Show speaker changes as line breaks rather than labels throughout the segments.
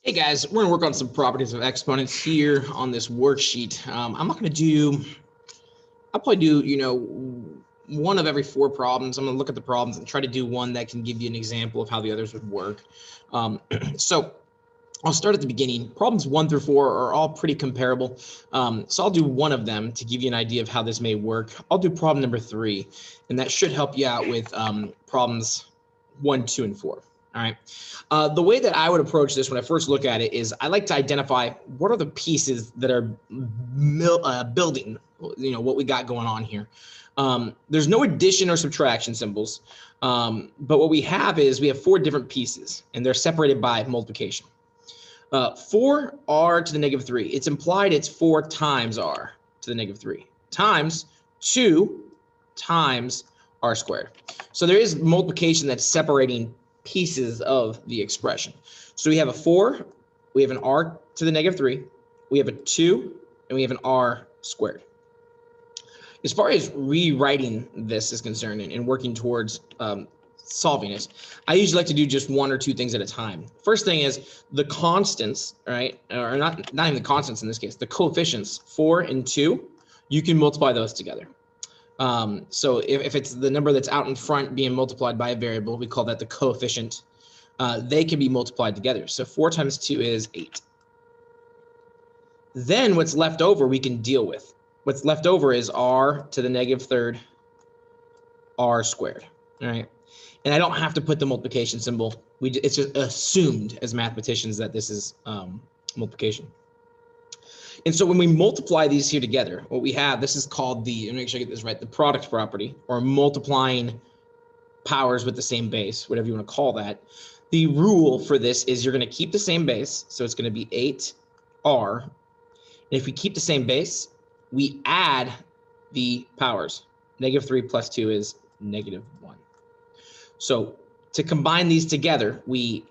Hey guys, we're gonna work on some properties of exponents here on this worksheet. I'm not gonna do, I'll probably do, one of every four problems. I'm gonna look at the problems and try to do one that can give you an example of how the others would work. So I'll start at the beginning. Problems 1 through 4 are all pretty comparable. So I'll do one of them to give you an idea of how this may work. I'll do problem number 3, and that should help you out with problems 1, 2, and 4. All right. The way that I would approach this when I first look at it is I like to identify what are the pieces that are building, what we got going on here. There's no addition or subtraction symbols, but what we have is we have 4 different pieces, and they're separated by multiplication. 4r to the negative 3. It's implied it's 4 times r to the negative 3 times 2 times r squared. So there is multiplication that's separating pieces of the expression. So we have a 4, we have an r to the negative 3, we have a 2, and we have an r squared. As far as rewriting this is concerned and working towards solving it, I usually like to do just 1 or 2 things at a time. First thing is the constants, right? Or not even the constants in this case, the coefficients 4 and 2, you can multiply those together. So if it's the number that's out in front being multiplied by a variable, we call that the coefficient. They can be multiplied together. So 4 times 2 is 8. Then what's left over we can deal with. What's left over is r to the negative 3rd r squared. All right. And I don't have to put the multiplication symbol. It's just assumed as mathematicians that this is multiplication. And so when we multiply these here together, what we have, this is called the, let me make sure I get this right, the product property, or multiplying powers with the same base, whatever you want to call that. The rule for this is you're going to keep the same base. So it's going to be 8r. And if we keep the same base, we add the powers. Negative 3 plus 2 is negative 1. So to combine these together, we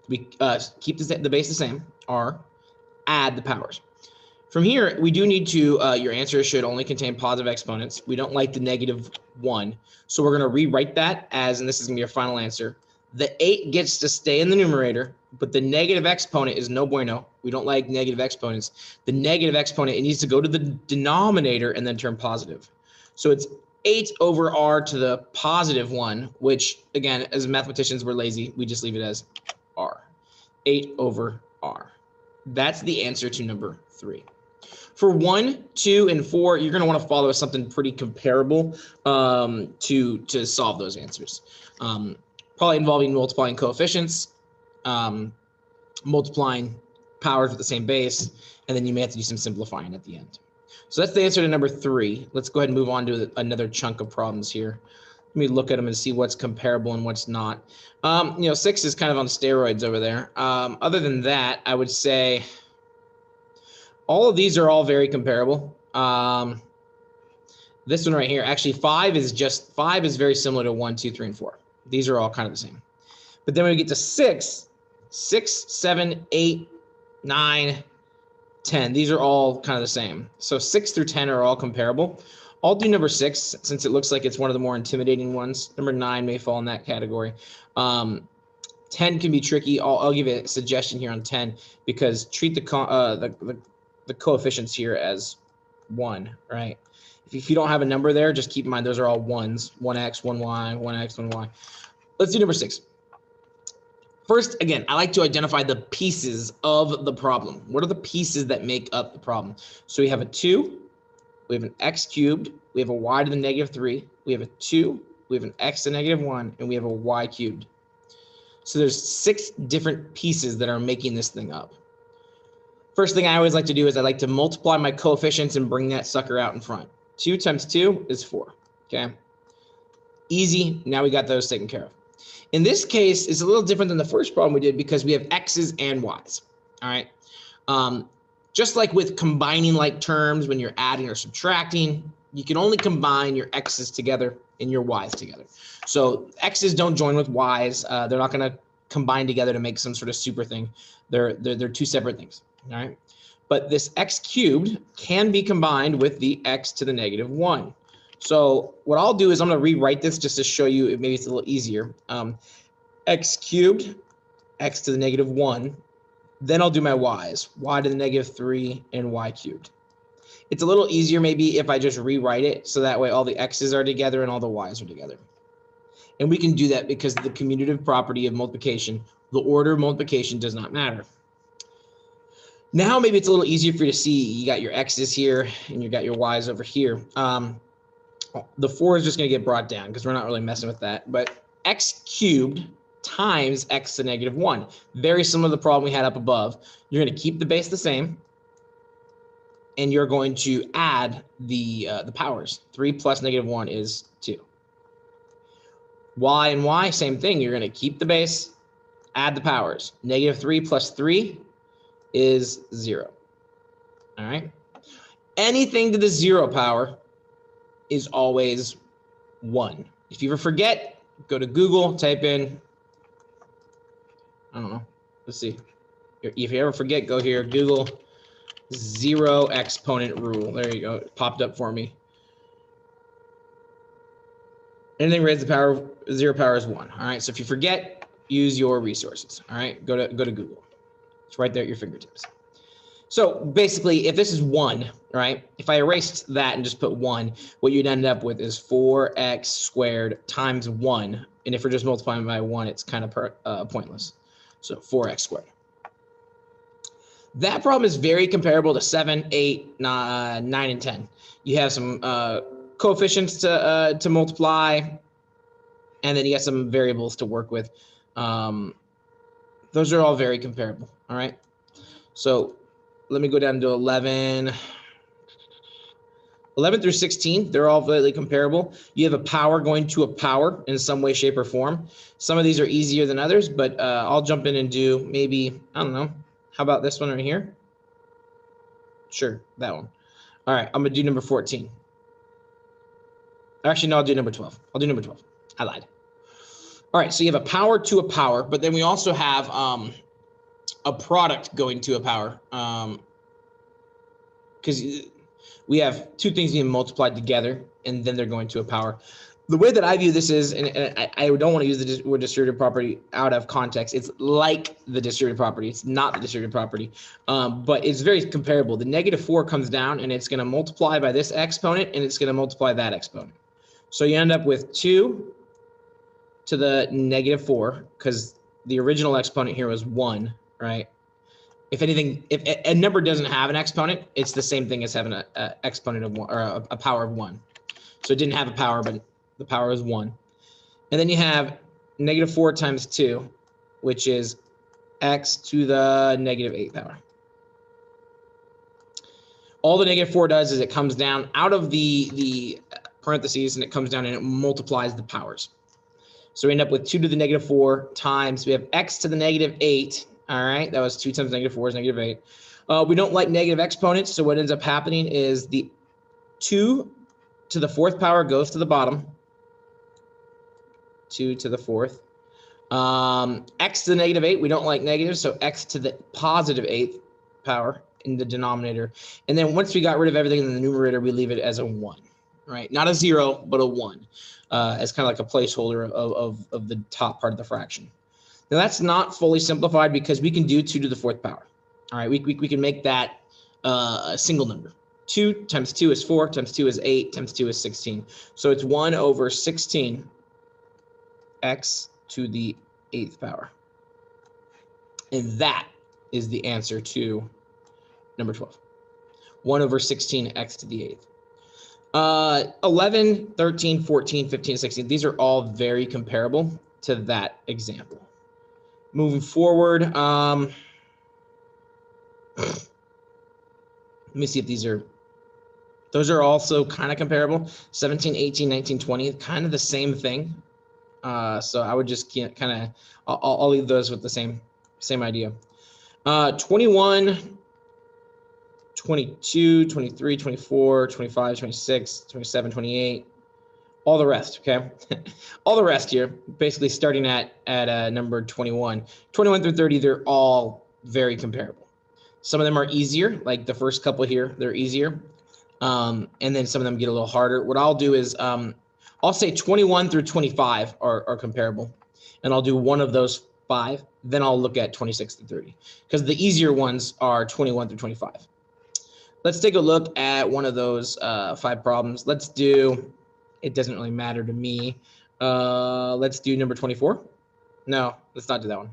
keep the base the same, r, add the powers. From here, we do need to, your answer should only contain positive exponents. We don't like the negative 1. So we're going to rewrite that as, and this is going to be your final answer, the 8 gets to stay in the numerator, but the negative exponent is no bueno. We don't like negative exponents. The negative exponent, it needs to go to the denominator and then turn positive. So it's 8 over r to the positive 1, which, again, as mathematicians, we're lazy. We just leave it as r. 8 over r. That's the answer to number 3. For 1, 2, and 4, you're going to want to follow something pretty comparable to solve those answers. Probably involving multiplying coefficients, multiplying powers with the same base, and then you may have to do some simplifying at the end. So that's the answer to number 3. Let's go ahead and move on to another chunk of problems here. Let me look at them and see what's comparable and what's not. 6 is kind of on steroids over there. Other than that, I would say all of these are all very comparable. This one right here, actually 5 is very similar to 1, 2, 3, and 4. These are all kind of the same. But then when we get to 6, 7, 8, 9, 10, these are all kind of the same. So 6 through 10 are all comparable. I'll do number 6 since it looks like it's one of the more intimidating ones. Number 9 may fall in that category. 10 can be tricky. I'll give you a suggestion here on 10 because treat the coefficients here as 1, right? If you don't have a number there, just keep in mind those are all 1s. 1x, 1y, 1x, 1y. Let's do number 6. First, again, I like to identify the pieces of the problem. What are the pieces that make up the problem? So we have a 2, we have an x cubed, we have a y to the negative 3, we have a 2, we have an x to the negative 1, and we have a y cubed. So there's 6 different pieces that are making this thing up. First thing I always like to do is I like to multiply my coefficients and bring that sucker out in front. 2 times 2 is 4, okay? Easy, now we got those taken care of. In this case, it's a little different than the first problem we did because we have x's and y's, all right? Just like with combining like terms when you're adding or subtracting, you can only combine your x's together and your y's together. So x's don't join with y's. They're not gonna combine together to make some sort of super thing. They're 2 separate things, all right? But this x cubed can be combined with the x to the negative 1. So what I'll do is I'm going to rewrite this just to show you, maybe it's a little easier. X cubed, x to the negative 1 Then I'll do my y's, y to the -3 and y cubed. It's a little easier maybe if I just rewrite it so that way all the x's are together and all the y's are together. And we can do that because of the commutative property of multiplication. The order of multiplication does not matter. Now maybe it's a little easier for you to see. You got your x's here and you got your y's over here. The 4 is just going to get brought down because we're not really messing with that. But x cubed times x to the -1. Very similar to the problem we had up above. You're going to keep the base the same, and you're going to add the powers. 3 plus -1 is 2. Y and y, same thing. You're going to keep the base, add the powers. -3 plus 3 is 0. All right. Anything to the 0 power is always 1. If you ever forget, go to Google, type in, I don't know, let's see. If you ever forget, go here, Google 0 exponent rule. There you go. It popped up for me. Anything raised to the power of 0 power is 1. All right. So if you forget, use your resources. All right. Go to Google. It's right there at your fingertips. So basically, if this is 1, right? If I erased that and just put 1, what you'd end up with is 4x squared times 1. And if we're just multiplying by 1, it's kind of pointless. So 4x squared. That problem is very comparable to 7, 8, 9, and 10. You have some coefficients to multiply, and then you got some variables to work with. Those are all very comparable, all right? So let me go down to 11. 11 through 16, they're all very comparable. You have a power going to a power in some way, shape, or form. Some of these are easier than others, but I'll jump in and do maybe, I don't know, how about this one right here? Sure, that one. All right, I'm gonna do number 14. Actually, no, I'll do number 12. I'll do number 12. I lied. All right, so you have a power to a power, but then we also have a product going to a power, because we have two things being multiplied together, and then they're going to a power. The way that I view this is, and I don't want to use the word distributive property out of context. It's like the distributive property. It's not the distributive property, but it's very comparable. The -4 comes down, and it's going to multiply by this exponent, and it's going to multiply that exponent. So you end up with 2 to the -4, because the original exponent here was 1, right? If anything, if a number doesn't have an exponent, it's the same thing as having an exponent of 1 or a power of 1. So it didn't have a power, but the power is 1. And then you have -4 times 2, which is x to the -8 power. All the -4 does is it comes down out of the parentheses, and it comes down and it multiplies the powers. So we end up with 2 to the -4 times, we have x to the -8. All right, that was 2 times -4 is -8. We don't like negative exponents, so what ends up happening is the 2 to the 4th power goes to the bottom. 2 to the 4th. X to the -8, we don't like negatives, so x to the +8th power in the denominator. And then once we got rid of everything in the numerator, we leave it as a 1, right? Not a 0, but a 1, as kind of like a placeholder of the top part of the fraction. Now that's not fully simplified because we can do 2 to the 4th power. All right, we can make that a single number. 2 times 2 is 4, times 2 is 8, times 2 is 16. So it's 1 over 16 x to the 8th power. And that is the answer to number 12. 1 over 16 x to the 8th. 11, 13, 14, 15, 16. These are all very comparable to that example. Moving forward, let me see if those are also kind of comparable. 17, 18, 19, 20, kind of the same thing. So I would just kind of, I'll leave those with the same idea. 21, 22, 23, 24, 25, 26, 27, 28, all the rest, okay? All the rest here, basically starting at number 21. 21 through 30, they're all very comparable. Some of them are easier, like the first couple here, they're easier. And then some of them get a little harder. What I'll do is, I'll say 21 through 25 are comparable. And I'll do one of those 5, then I'll look at 26 through 30, because the easier ones are 21 through 25. Let's take a look at one of those 5 problems. Let's do, it doesn't really matter to me. Let's do number 24. No, let's not do that one.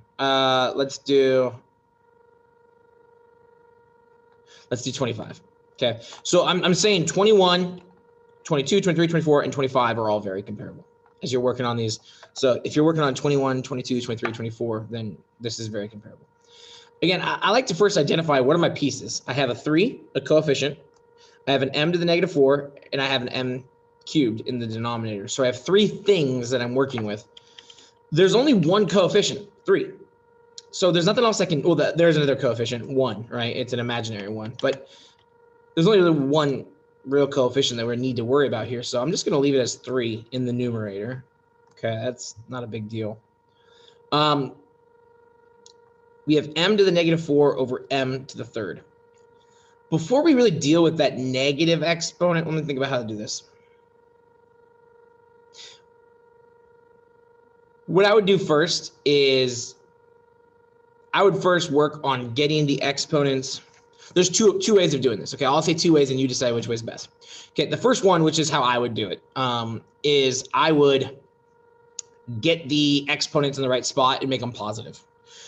Let's do 25. Okay, so I'm saying 21, 22, 23, 24, and 25 are all very comparable as you're working on these. So if you're working on 21, 22, 23, 24, then this is very comparable. Again, I like to first identify what are my pieces. I have a 3, a coefficient. I have an m to the negative 4, and I have an m cubed in the denominator. So I have 3 things that I'm working with. There's only one coefficient, 3. So there's nothing else I can, well, there's another coefficient, 1, right? It's an imaginary one, but there's only really one real coefficient that we need to worry about here. So I'm just going to leave it as 3 in the numerator. Okay, that's not a big deal. We have m to the negative 4 over m to the 3rd. Before we really deal with that negative exponent, let me think about how to do this. What I would do first is I would first work on getting the exponents. There's two ways of doing this. Okay, I'll say 2 ways and you decide which way is best. Okay, the first one, which is how I would do it, is I would get the exponents in the right spot and make them positive.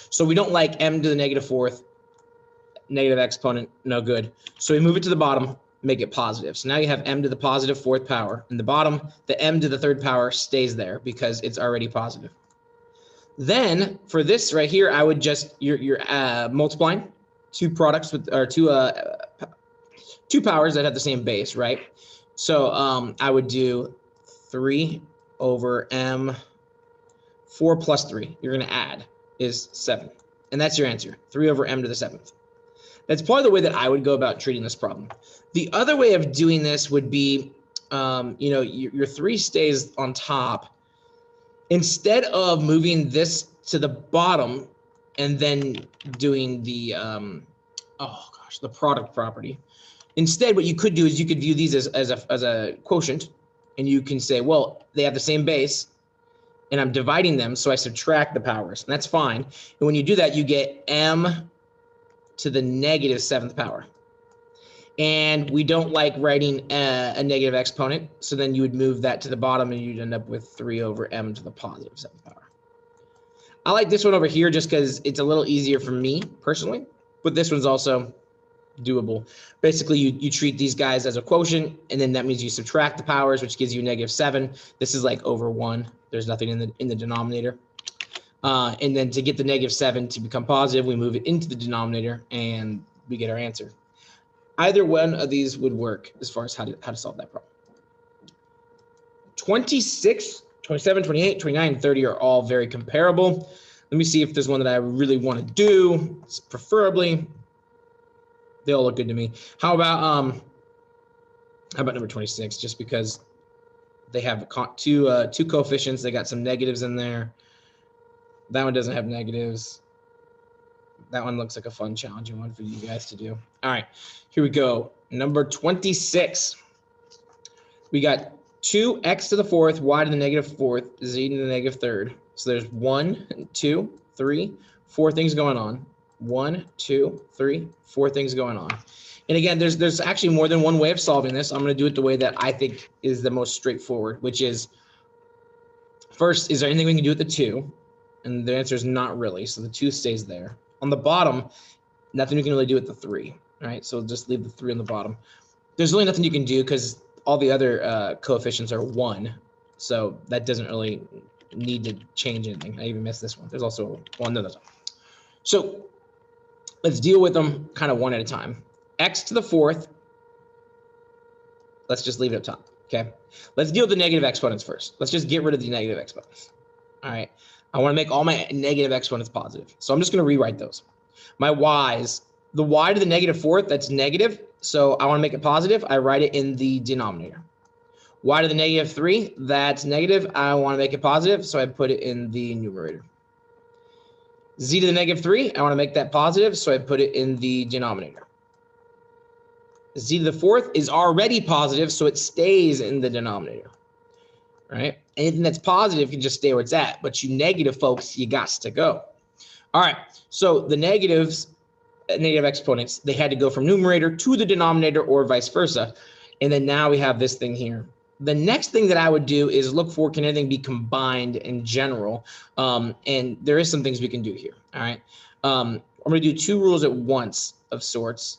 So we don't like m to the negative 4th, negative exponent, no good. So we move it to the bottom, make it positive. So now you have m to the positive 4th power. In the bottom, the m to the 3rd power stays there because it's already positive. Then for this right here, I would just, you're multiplying 2 products with, or 2 powers that have the same base, right? So I would do 3 over m, 4 plus 3, you're gonna add, is 7. And that's your answer, 3 over m to the 7th. That's probably the way that I would go about treating this problem. The other way of doing this would be, your 3 stays on top. Instead of moving this to the bottom and then doing the, the product property. Instead, what you could do is you could view these as a quotient, and you can say, well, they have the same base, and I'm dividing them, so I subtract the powers, and that's fine. And when you do that, you get m to the negative 7th power. And we don't like writing a negative exponent, so then you would move that to the bottom and you'd end up with 3 over m to the positive 7th power. I like this one over here just because it's a little easier for me personally, but this one's also doable. Basically, you treat these guys as a quotient, and then that means you subtract the powers, which gives you negative 7. This is like over 1. There's nothing in the denominator. And then to get the negative 7 to become positive, we move it into the denominator, and we get our answer. Either one of these would work as far as how to solve that problem. 26, 27, 28, 29, 30 are all very comparable. Let me see if there's one that I really want to do. Preferably, they all look good to me. How about number 26? Just because they have two coefficients, they got some negatives in there. That one doesn't have negatives. That one looks like a fun, challenging one for you guys to do. All right, here we go. Number 26. We got 2x to the 4th, y to the negative 4th, z to the negative 3rd. So there's 1, 2, 3, 4 things going on. 1, 2, 3, 4 things going on. And again, there's actually more than one way of solving this. I'm going to do it the way that I think is the most straightforward, which is, first, is there anything we can do with the 2? And the answer is not really, so the 2 stays there. On the bottom, nothing you can really do with the 3, right? So just leave the 3 on the bottom. There's really nothing you can do because all the other coefficients are 1. So that doesn't really need to change anything. I even missed this one. There's also one. No, that's all. So let's deal with them kind of one at a time. X to the 4th. Let's just leave it up top, okay? Let's deal with the negative exponents first. Let's just get rid of the negative exponents. All right. I want to make all my negative exponents positive. So I'm just going to rewrite those. My y's, the y to the negative 4th, that's negative. So I want to make it positive. I write it in the denominator. Y to the negative 3, that's negative. I want to make it positive. So I put it in the numerator. Z to the negative 3, I want to make that positive. So I put it in the denominator. Z to the 4th is already positive. So it stays in the denominator. Right? Anything that's positive can just stay where it's at, but you negative folks, you got to go. All right, so the negative exponents, they had to go from numerator to the denominator or vice versa. And then now we have this thing here. The next thing that I would do is look for, can anything be combined in general? And there is some things we can do here, all right? I'm gonna do two rules at once of sorts.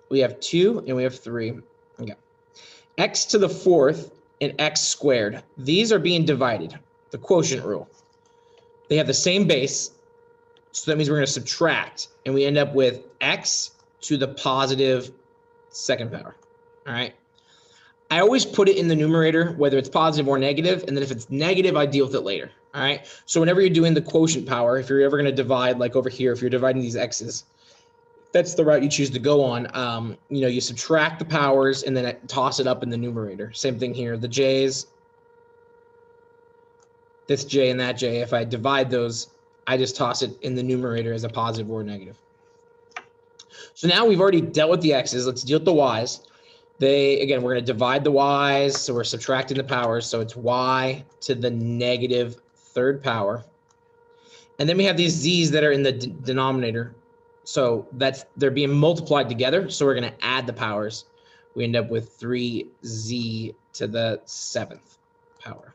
We have 2 and we have 3, okay. X to the 4th and x squared, these are being divided, the quotient rule. They have the same base, so that means we're gonna subtract, and we end up with x to the positive 2nd power, all right? I always put it in the numerator, whether it's positive or negative, and then if it's negative, I deal with it later, all right? So whenever you're doing the quotient power, if you're ever gonna divide, like over here, if you're dividing these x's, that's the route you choose to go on. You know, you subtract the powers and then toss it up in the numerator. Same thing here, the j's, this j and that j, if I divide those, I just toss it in the numerator as a positive or a negative. So now we've already dealt with the x's, let's deal with the y's. Again, we're going to divide the y's, so we're subtracting the powers, so it's y to the negative 3rd power. And then we have these z's that are in the denominator, so they're being multiplied together, so we're going to add the powers. We end up with 3z to the 7th power.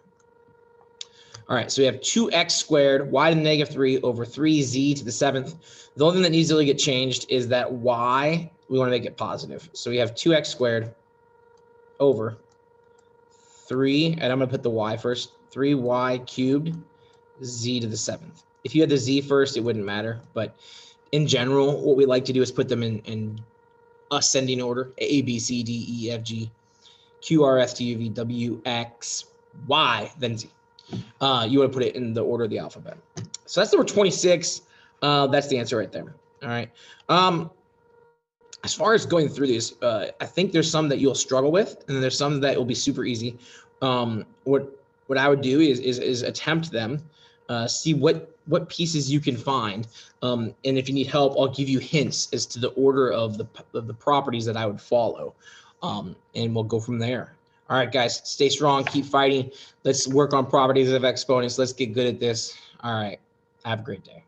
All right, so we have 2x squared, y to the negative 3 over 3z to the 7th. The only thing that needs to really get changed is that y, we want to make it positive. So we have 2x squared over 3, and I'm going to put the y first, 3y cubed z to the 7th. If you had the z first, it wouldn't matter. But in general, what we like to do is put them in ascending order, A, B, C, D, E, F, G, Q, R, S, T, U, V, W, X, Y, then Z. You want to put it in the order of the alphabet. So that's number 26. That's the answer right there. All right. As far as going through these, I think there's some that you'll struggle with, and then there's some that will be super easy. What I would do is attempt them, see what pieces you can find, and if you need help, I'll give you hints as to the order of the properties that I would follow, and we'll go from there. All right, guys, stay strong, keep fighting. Let's work on properties of exponents. Let's get good at this. All right, have a great day.